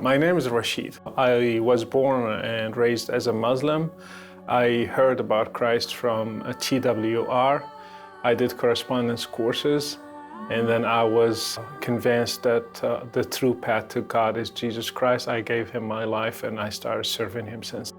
My name is Rachid. I was born and raised as a Muslim. I heard about Christ from a TWR. I did correspondence courses, and then I was convinced that the true path to God is Jesus Christ. I gave him my life and I started serving him since.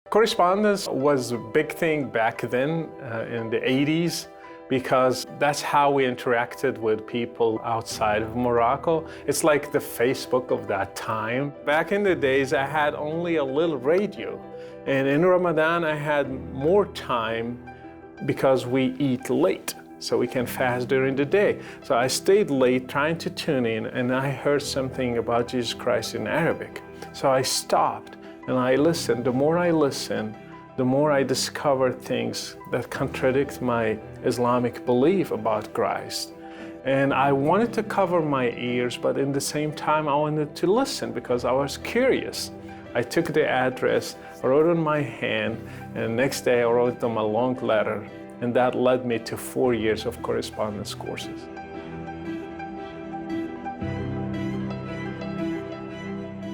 Correspondence was a big thing back then in the 80s because that's how we interacted with people outside of Morocco. It's like the Facebook of that time. Back in the days, I had only a little radio. And in Ramadan, I had more time because we eat late, so we can fast during the day. So I stayed late trying to tune in, and I heard something about Jesus Christ in Arabic. So I stopped and I listened. The more I listened, the more I discovered things that contradict my Islamic belief about Christ. And I wanted to cover my ears, but in the same time, I wanted to listen because I was curious. I took the address, wrote it on my hand, and the next day I wrote them a long letter, and that led me to 4 years of correspondence courses.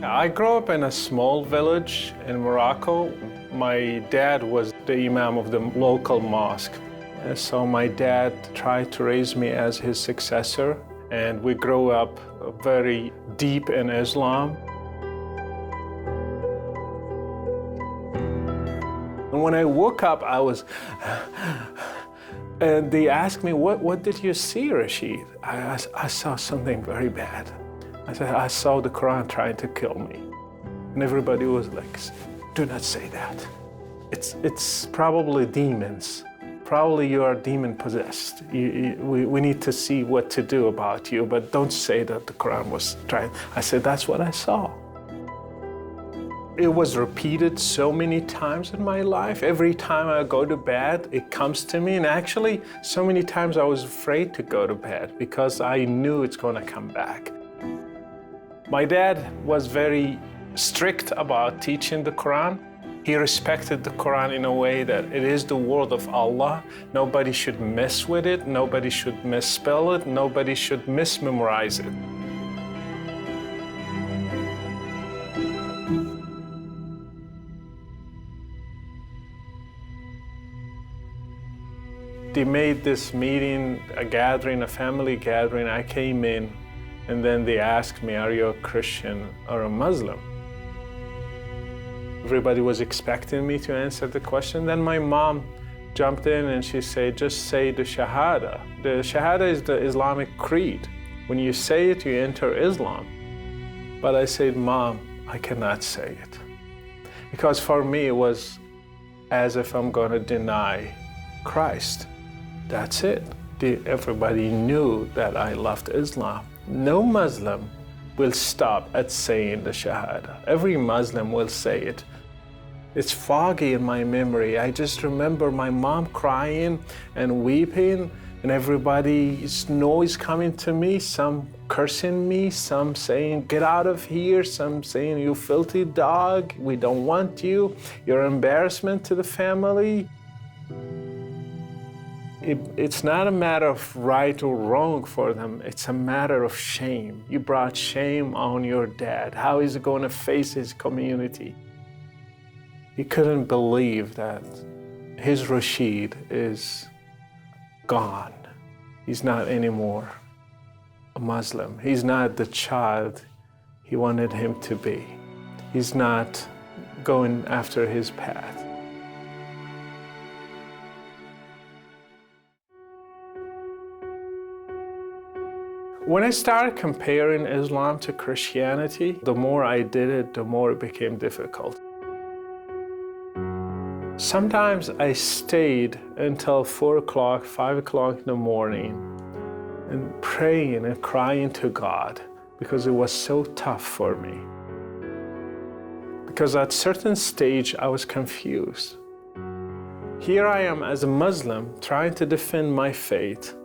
I grew up in a small village in Morocco. My dad was the imam of the local mosque. And so my dad tried to raise me as his successor, and we grew up very deep in Islam. And when I woke up, I was, and they asked me, what did you see, Rachid? I saw something very bad. I said, I saw the Quran trying to kill me. And everybody was like, do not say that. It's probably demons. Probably you are demon possessed. We need to see what to do about you, but don't say that the Quran was trying. I said, that's what I saw. It was repeated so many times in my life. Every time I go to bed, it comes to me. And actually, so many times I was afraid to go to bed because I knew it's going to come back. My dad was very strict about teaching the Quran. He respected the Quran in a way that it is the word of Allah. Nobody should mess with it. Nobody should misspell it. Nobody should mismemorize it. They made this meeting, a gathering, a family gathering. I came in, and then they asked me, are you a Christian or a Muslim? Everybody was expecting me to answer the question. Then my mom jumped in and she said, just say the Shahada. The Shahada is the Islamic creed. When you say it, you enter Islam. But I said, Mom, I cannot say it. Because for me, it was as if I'm going to deny Christ. That's it. Everybody knew that I loved Islam. No Muslim will stop at saying the Shahada. Every Muslim will say it. It's foggy in my memory. I just remember my mom crying and weeping, and everybody's noise coming to me, some cursing me, some saying, get out of here, some saying, you filthy dog, we don't want you, you're an embarrassment to the family. It's not a matter of right or wrong for them. It's a matter of shame. You brought shame on your dad. How is he going to face his community? He couldn't believe that his Rashid is gone. He's not anymore a Muslim. He's not the child he wanted him to be. He's not going after his path. When I started comparing Islam to Christianity, the more I did it, the more it became difficult. Sometimes I stayed until 4 o'clock, 5 o'clock in the morning and praying and crying to God because it was so tough for me. Because at a certain stage, I was confused. Here I am as a Muslim trying to defend my faith.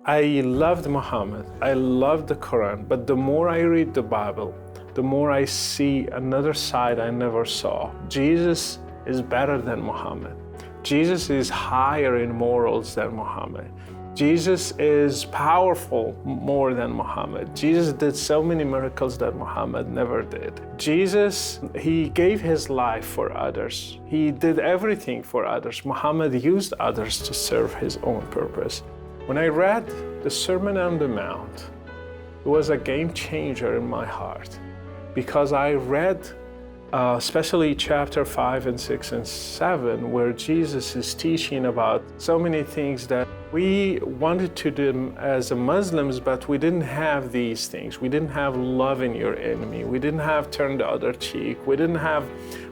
I loved Muhammad, I loved the Quran, but the more I read the Bible, the more I see another side I never saw. Jesus is better than Muhammad. Jesus is higher in morals than Muhammad. Jesus is powerful more than Muhammad. Jesus did so many miracles that Muhammad never did. Jesus, he gave his life for others. He did everything for others. Muhammad used others to serve his own purpose. When I read the Sermon on the Mount, it was a game changer in my heart, because I read especially chapter 5 and 6 and 7, where Jesus is teaching about so many things that we wanted to do as Muslims, but we didn't have these things. We didn't have loving your enemy. We didn't have turn the other cheek. We didn't have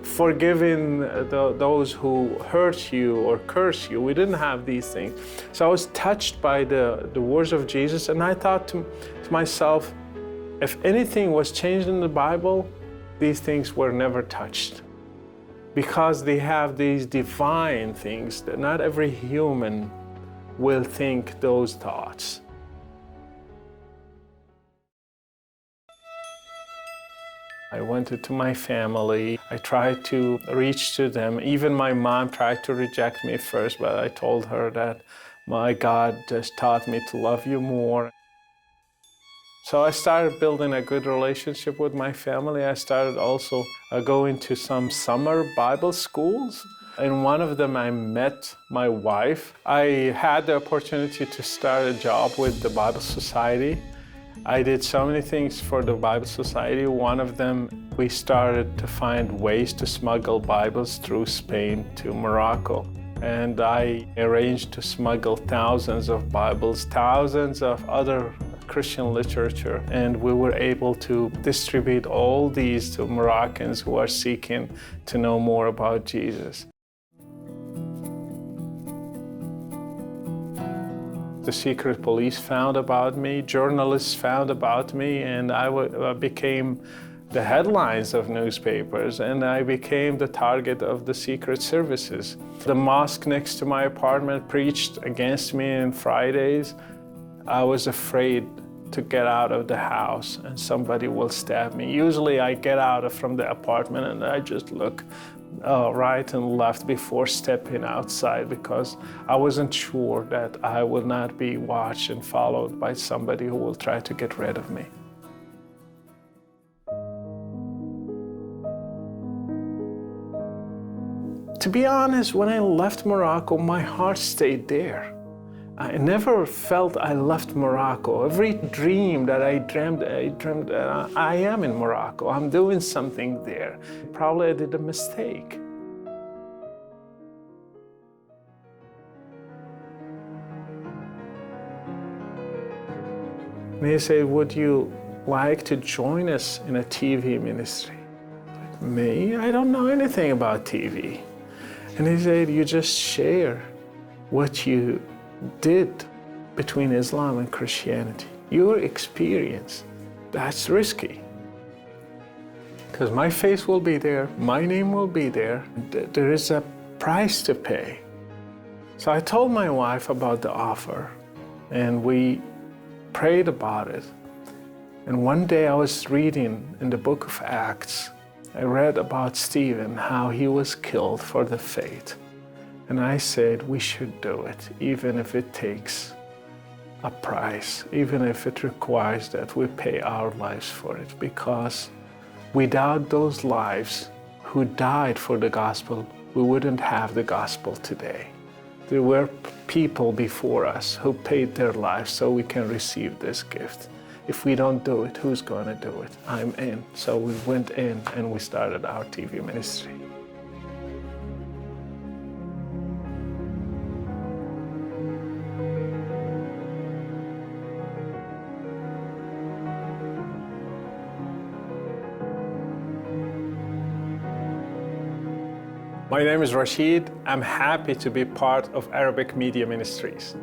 forgiving those who hurt you or curse you. We didn't have these things. So I was touched by the words of Jesus, and I thought to myself, if anything was changed in the Bible, these things were never touched, because they have these divine things that not every human will think those thoughts. I went to my family. I tried to reach to them. Even my mom tried to reject me first, but I told her that my God just taught me to love you more. So I started building a good relationship with my family. I started also going to some summer Bible schools. In one of them, I met my wife. I had the opportunity to start a job with the Bible Society. I did so many things for the Bible Society. One of them, we started to find ways to smuggle Bibles through Spain to Morocco. And I arranged to smuggle thousands of Bibles, thousands of other Christian literature, and we were able to distribute all these to Moroccans who are seeking to know more about Jesus. The secret police found about me, journalists found about me, and I became the headlines of newspapers, and I became the target of the secret services. The mosque next to my apartment preached against me on Fridays. I was afraid to get out of the house and somebody will stab me. Usually I get out from the apartment and I just look right and left before stepping outside, because I wasn't sure that I would not be watched and followed by somebody who will try to get rid of me. To be honest, when I left Morocco, my heart stayed there. I never felt I left Morocco. Every dream that I dreamed I am in Morocco. I'm doing something there. Probably I did a mistake. And he said, would you like to join us in a TV ministry? Like, me? I don't know anything about TV. And he said, you just share what you did between Islam and Christianity. Your experience, that's risky. Because my face will be there, my name will be there. There is a price to pay. So I told my wife about the offer, and we prayed about it. And one day I was reading in the book of Acts, I read about Stephen, how he was killed for the faith. And I said, we should do it, even if it takes a price, even if it requires that we pay our lives for it, because without those lives who died for the gospel, we wouldn't have the gospel today. There were people before us who paid their lives so we can receive this gift. If we don't do it, who's going to do it? I'm in. So we went in and we started our TV ministry. My name is Rachid. I'm happy to be part of Arabic Media Ministries.